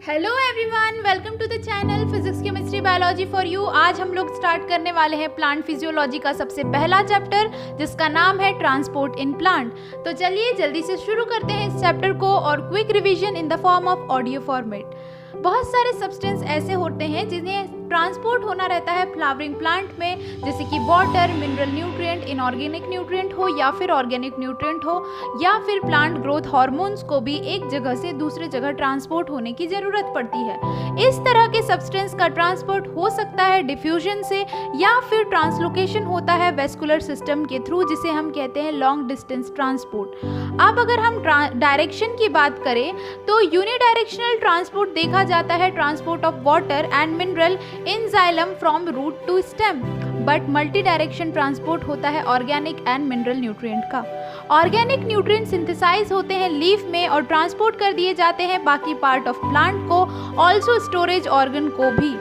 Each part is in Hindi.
Hello everyone, welcome to the channel physics chemistry biology for you. आज हम लोग स्टार्ट करने वाले हैं प्लांट फिजियोलॉजी का सबसे पहला चैप्टर, जिसका नाम है ट्रांसपोर्ट इन प्लांट। तो चलिए जल्दी से शुरू करते हैं इस चैप्टर को और quick revision in the form of audio format. बहुत सारे सब्सटेंस ऐसे होते हैं जिन्हें ट्रांसपोर्ट होना रहता है फ्लावरिंग प्लांट में, जैसे कि water, mineral nutrient, inorganic nutrient हो या फिर ऑर्गेनिक न्यूट्रिएंट हो, या फिर प्लांट ग्रोथ हार्मोन्स को भी एक जगह से दूसरे जगह ट्रांसपोर्ट होने की ज़रूरत पड़ती है। इस तरह के सब्सटेंस का ट्रांसपोर्ट हो सकता है डिफ्यूजन से, या फिर ट्रांसलोकेशन होता है वेस्कुलर सिस्टम के थ्रू, जिसे हम कहते हैं लॉन्ग डिस्टेंस ट्रांसपोर्ट। अब अगर हम डायरेक्शन की बात करें तो यूनिडायरेक्शनल ट्रांसपोर्ट देखा जाता है transport of water and mineral in xylem from root to stem, but multi direction transport होता है ऑर्गेनिक एंड मिनरल न्यूट्रिएंट का। ऑर्गेनिक न्यूट्रिएंट सिंथेसाइज होते हैं लीफ में और ट्रांसपोर्ट कर दिए जाते हैं बाकी पार्ट ऑफ प्लांट को, ऑल्सो स्टोरेज ऑर्गन को भी।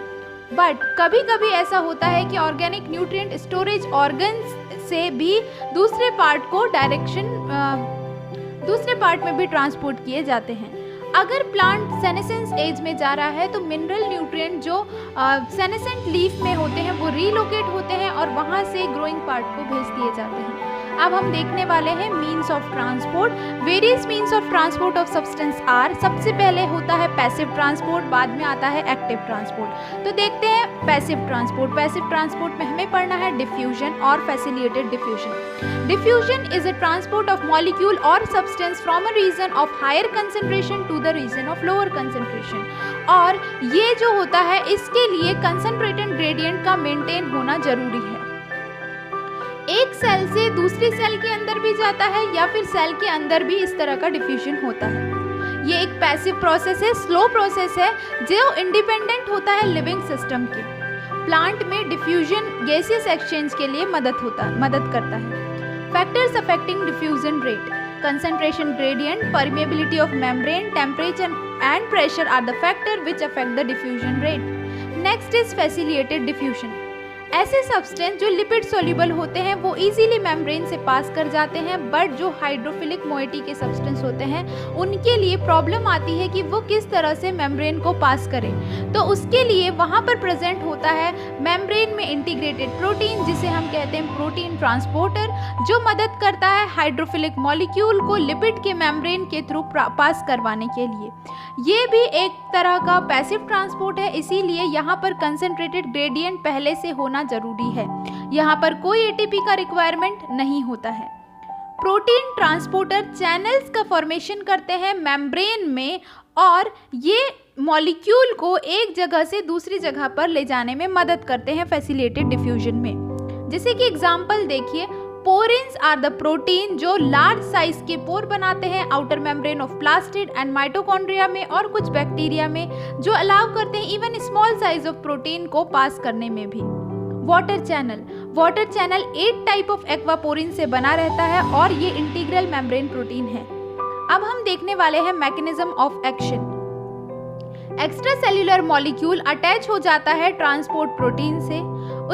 बट कभी कभी ऐसा होता है कि ऑर्गेनिक न्यूट्रिएंट स्टोरेज ऑर्गन से भी दूसरे पार्ट में भी ट्रांसपोर्ट किए जाते हैं। अगर प्लांट सेनेसेंस एज में जा रहा है तो मिनरल न्यूट्रिएंट जो सेनेसेंट लीफ में होते हैं वो रीलोकेट होते हैं और वहाँ से ग्रोइंग पार्ट को भेज दिए जाते हैं। अब हम देखने वाले हैं means of transport. Various means of transport of substance are. सबसे पहले होता है पैसिव ट्रांसपोर्ट, बाद में आता है एक्टिव ट्रांसपोर्ट। तो देखते हैं पैसिव ट्रांसपोर्ट। पैसिव ट्रांसपोर्ट में हमें पढ़ना है डिफ्यूजन और facilitated diffusion. Diffusion is a transport of molecule और substance from a region of higher concentration to the region of lower concentration. और ये जो होता है इसके लिए कंसंट्रेटेड ग्रेडियंट का मेंटेन होना जरूरी है। एक सेल से दूसरी सेल के अंदर भी जाता है या फिर सेल के अंदर भी इस तरह का डिफ्यूजन होता है। ये एक पैसिव प्रोसेस है, स्लो प्रोसेस है, जो इंडिपेंडेंट होता है लिविंग सिस्टम के। प्लांट में डिफ्यूजन गैसियस एक्सचेंज के लिए मदद करता है। Factors affecting diffusion rate, concentration gradient, permeability of membrane, temperature and pressure are the factor which affect the diffusion rate. Next is facilitated diffusion. ऐसे सब्सटेंस जो लिपिड सोल्यूबल होते हैं वो इजीली मेम्ब्रेन से पास कर जाते हैं, बट जो हाइड्रोफिलिक मोइटी के सब्सटेंस होते हैं उनके लिए प्रॉब्लम आती है कि वो किस तरह से मेम्ब्रेन को पास करें। तो उसके लिए वहाँ पर प्रेजेंट होता है मेम्ब्रेन में इंटीग्रेटेड प्रोटीन, जिसे हम कहते हैं प्रोटीन ट्रांसपोर्टर, जो मदद करता है हाइड्रोफिलिक मॉलिक्यूल को लिपिड के मेम्ब्रेन के थ्रू पास करवाने के लिए। ये भी एक तरह का पैसिव ट्रांसपोर्ट है, इसीलिए यहाँ पर कंसंट्रेटेड ग्रेडियंट पहले से होना जरूरी है। यहाँ पर कोई एटीपी का रिक्वायरमेंट नहीं होता है। प्रोटीन ट्रांसपोर्टर चैनल्स का फॉर्मेशन करते हैं मेम्ब्रेन में और ये मॉलिक्यूल को एक जगह से दूसरी जगह पर ले जाने में मदद करते हैं फैसिलिटेटेड डिफ्यूजन में। जैसे कि एग्जांपल देखिए, पोरिन्स आर द प्रोटीन जो लार्ज साइज के पोर बनाते हैं outer membrane of plastid and mitochondria में और कुछ बैक्टीरिया में, जो अलाउ करते हैं even small size of protein को पास करने में भी। Water channel 8 type of aquaporin से बना रहता है और ये इंटीग्रल मेम्ब्रेन प्रोटीन है। अब हम देखने वाले हैं mechanism of action. Extra cellular molecule attach हो जाता है ट्रांसपोर्ट प्रोटीन से,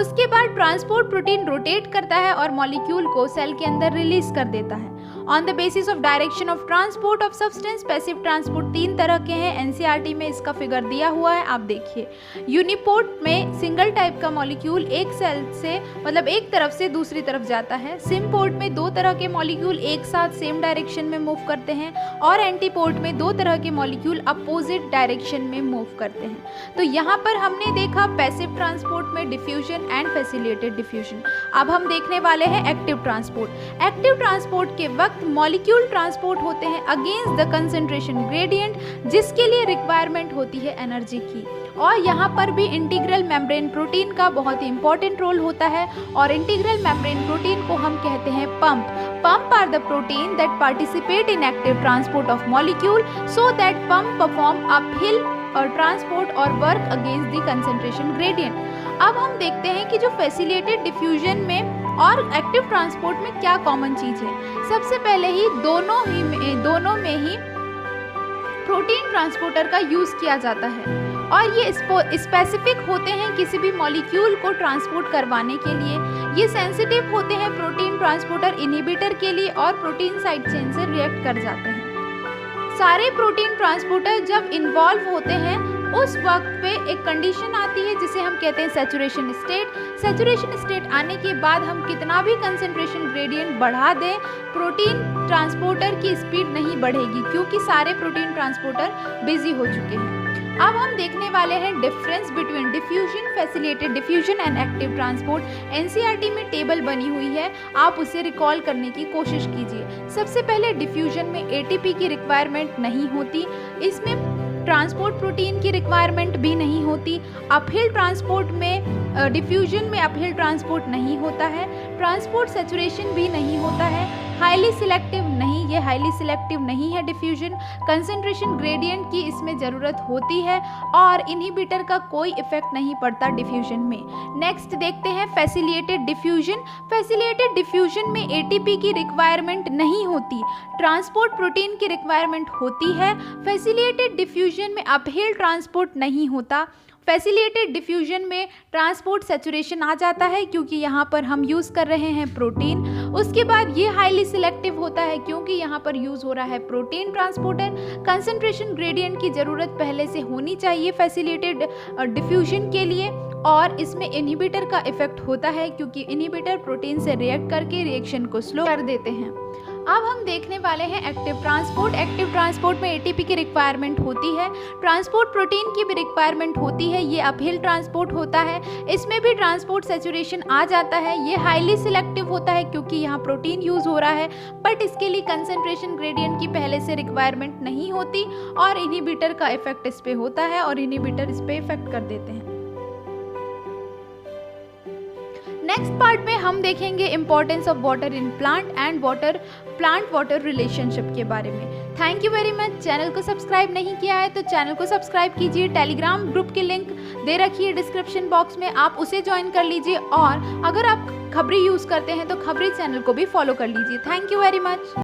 उसके बाद ट्रांसपोर्ट प्रोटीन रोटेट करता है और मॉलिक्यूल को सेल के अंदर रिलीज कर देता है। On the basis of direction of transport of substance, passive transport 3 तरह के हैं। एनसीईआरटी में इसका फिगर दिया हुआ है, आप देखिए। यूनिपोर्ट में सिंगल टाइप का मॉलिक्यूल एक सेल से मतलब एक तरफ से दूसरी तरफ जाता है। सिमपोर्ट में 2 तरह के मॉलिक्यूल एक साथ सेम डायरेक्शन में मूव करते हैं और एंटीपोर्ट में 2 तरह के मॉलिक्यूल अपोजिट डायरेक्शन में मूव करते हैं। तो यहाँ पर हमने देखा पैसिव ट्रांसपोर्ट में डिफ्यूजन एंड फैसिलिटेटेड डिफ्यूजन। अब हम देखने वाले हैं एक्टिव ट्रांसपोर्ट। एक्टिव ट्रांसपोर्ट के वक्त मॉलिक्यूल ट्रांसपोर्ट होते हैं अगेंस्ट द कंसंट्रेशन ग्रेडियंट, जिसके लिए रिक्वायरमेंट होती है एनर्जी की। और यहाँ पर भी इंटीग्रल मेम्ब्रेन प्रोटीन का बहुत ही इंपॉर्टेंट रोल होता है और इंटीग्रल मेम्ब्रेन प्रोटीन को हम कहते हैं pump are the protein that participate in active transport of molecule so that pump perform uphill और ट्रांसपोर्ट और work against the concentration gradient. अब हम देखते हैं कि जो फैसिलिटेटेड डिफ्यूजन में और एक्टिव ट्रांसपोर्ट में क्या कॉमन चीज है। सबसे पहले ही दोनों में ही प्रोटीन ट्रांसपोर्टर का यूज किया जाता है और ये स्पेसिफिक होते हैं किसी भी मॉलिक्यूल को ट्रांसपोर्ट करवाने के लिए। ये सेंसिटिव होते हैं प्रोटीन ट्रांसपोर्टर इनहिबिटर के लिए और प्रोटीन साइड चेन से रिएक्ट कर जाते हैं। सारे प्रोटीन ट्रांसपोर्टर जब इन्वॉल्व होते हैं उस वक्त पे एक कंडीशन आती है जिसे हम कहते हैं सैचुरेशन स्टेट। सैचुरेशन स्टेट आने के बाद हम कितना भी कंसंट्रेशन ग्रेडियंट बढ़ा दें, प्रोटीन ट्रांसपोर्टर की स्पीड नहीं बढ़ेगी क्योंकि सारे प्रोटीन ट्रांसपोर्टर बिजी हो चुके हैं। अब हम देखने वाले हैं difference between diffusion, facilitated diffusion and active transport. NCERT में टेबल बनी हुई है, आप उसे रिकॉल करने की कोशिश कीजिए। सबसे पहले डिफ्यूजन में एटीपी की रिक्वायरमेंट नहीं होती, इसमें ट्रांसपोर्ट प्रोटीन की रिक्वायरमेंट भी नहीं होती। अपहिल ट्रांसपोर्ट में डिफ्यूजन में अपहिल ट्रांसपोर्ट नहीं होता है, ट्रांसपोर्ट सैचुरेशन भी नहीं होता है, हाईली सिलेक्टिव नहीं, ये हाईली सिलेक्टिव नहीं है डिफ्यूजन। कंसंट्रेशन ग्रेडियंट की इसमें ज़रूरत होती है और इनहिबिटर का कोई इफेक्ट नहीं पड़ता डिफ्यूजन में। नेक्स्ट देखते हैं फैसिलिटेटेड डिफ्यूजन। फैसिलिटेटेड डिफ्यूजन में एटीपी की रिक्वायरमेंट नहीं होती, ट्रांसपोर्ट प्रोटीन की रिक्वायरमेंट होती है। फैसिलिटेटेड डिफ्यूजन में अपहिल ट्रांसपोर्ट नहीं होता। फैसिलिटेटेड डिफ्यूजन में ट्रांसपोर्ट सैचुरेशन आ जाता है क्योंकि यहाँ पर हम यूज़ कर रहे हैं प्रोटीन। उसके बाद ये हाईली सिलेक्टिव होता है क्योंकि यहाँ पर यूज़ हो रहा है प्रोटीन ट्रांसपोर्टर। कंसंट्रेशन ग्रेडियंट की ज़रूरत पहले से होनी चाहिए फैसिलिटेटेड डिफ्यूजन के लिए, और इसमें इनहिबिटर का इफेक्ट होता है क्योंकि इनहिबिटर प्रोटीन से रिएक्ट करके रिएक्शन को स्लो कर देते हैं। अब हम देखने वाले हैं एक्टिव ट्रांसपोर्ट। एक्टिव ट्रांसपोर्ट में एटीपी की रिक्वायरमेंट होती है, ट्रांसपोर्ट प्रोटीन की भी रिक्वायरमेंट होती है, ये अपहिल ट्रांसपोर्ट होता है, इसमें भी ट्रांसपोर्ट सैचुरेशन आ जाता है। ये हाईली सिलेक्टिव होता है क्योंकि यहाँ प्रोटीन यूज़ हो रहा है, बट इसके लिए कंसंट्रेशन ग्रेडियंट की पहले से रिक्वायरमेंट नहीं होती और इनहिबिटर का इफेक्ट इस पर होता है और इनहिबिटर इस पर इफेक्ट कर देते हैं। नेक्स्ट पार्ट में हम देखेंगे importance of water in plant and plant water relationship के बारे में। Thank you very much. Channel को सब्सक्राइब नहीं किया है तो चैनल को सब्सक्राइब कीजिए। टेलीग्राम ग्रुप की लिंक दे रखी है डिस्क्रिप्शन बॉक्स में, आप उसे ज्वाइन कर लीजिए और अगर आप खबरी यूज़ करते हैं तो खबरी चैनल को भी फॉलो कर लीजिए। Thank you very much.